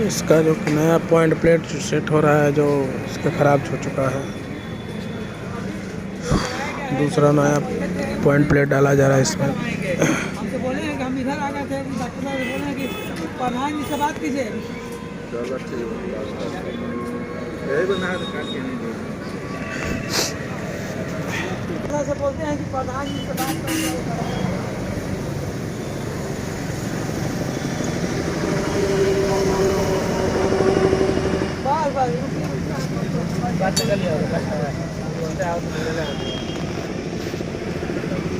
इसका जो नया पॉइंट प्लेट सेट हो रहा है, जो इसका ख़राब हो चुका है, दूसरा नया पॉइंट प्लेट डाला जा रहा है इसमें। हमसे बोले हैं कि हम इधर आ गए थे, डॉक्टर साहब बोले हैं कि प्रधान जी से बात कीजिए। से बोलते हैं कि प्रधान जी से बात करके बात कर लिया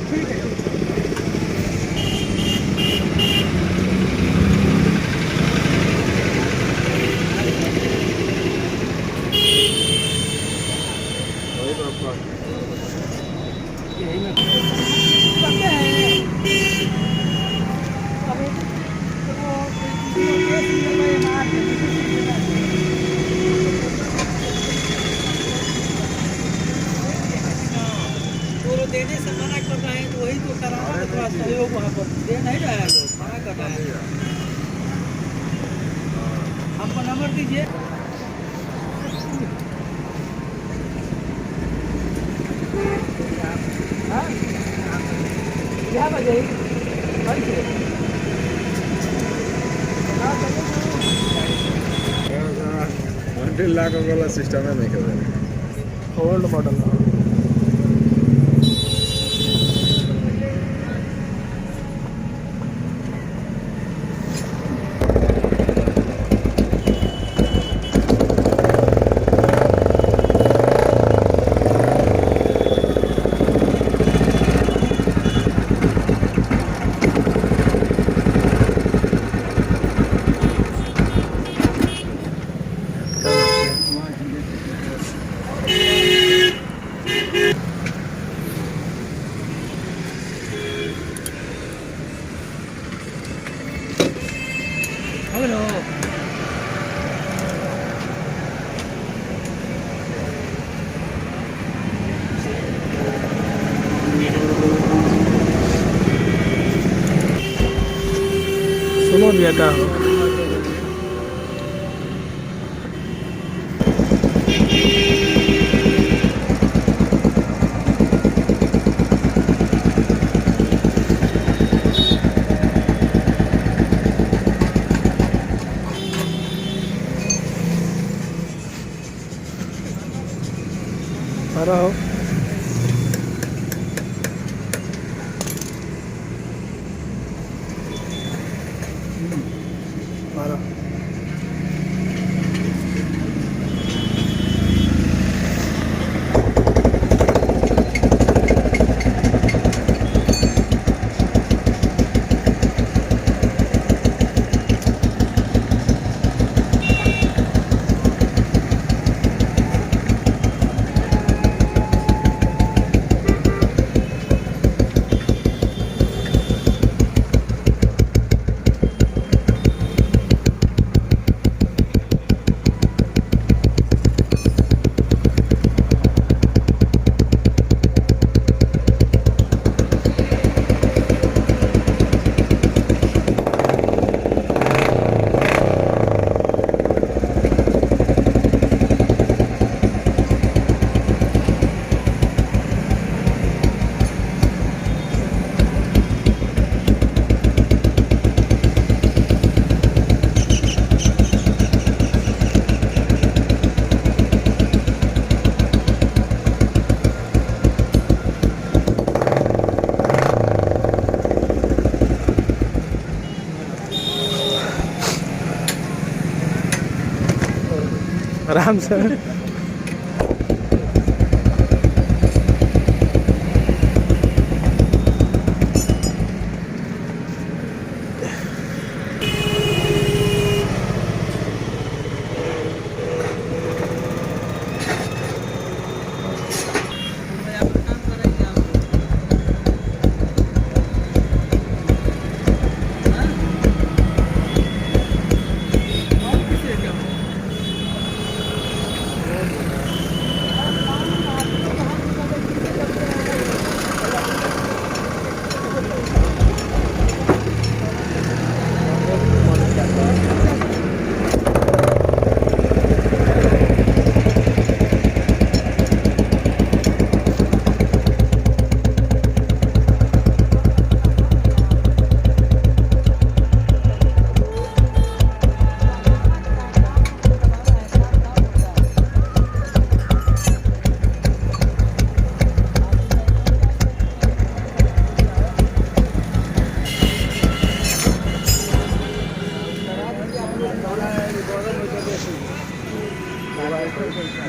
ठीक है। देने से मना कर रहे हैं, तो वही तो कराना है, थोड़ा सहयोग वहाँ पर दे नहीं रहा है, लोग मना कर रहे हैं। आपका नंबर दीजिए। क्या बजे लाख वाला सिस्टम है नहीं कर ओल्ड मॉडल। सुनो दिया था हो आराम से।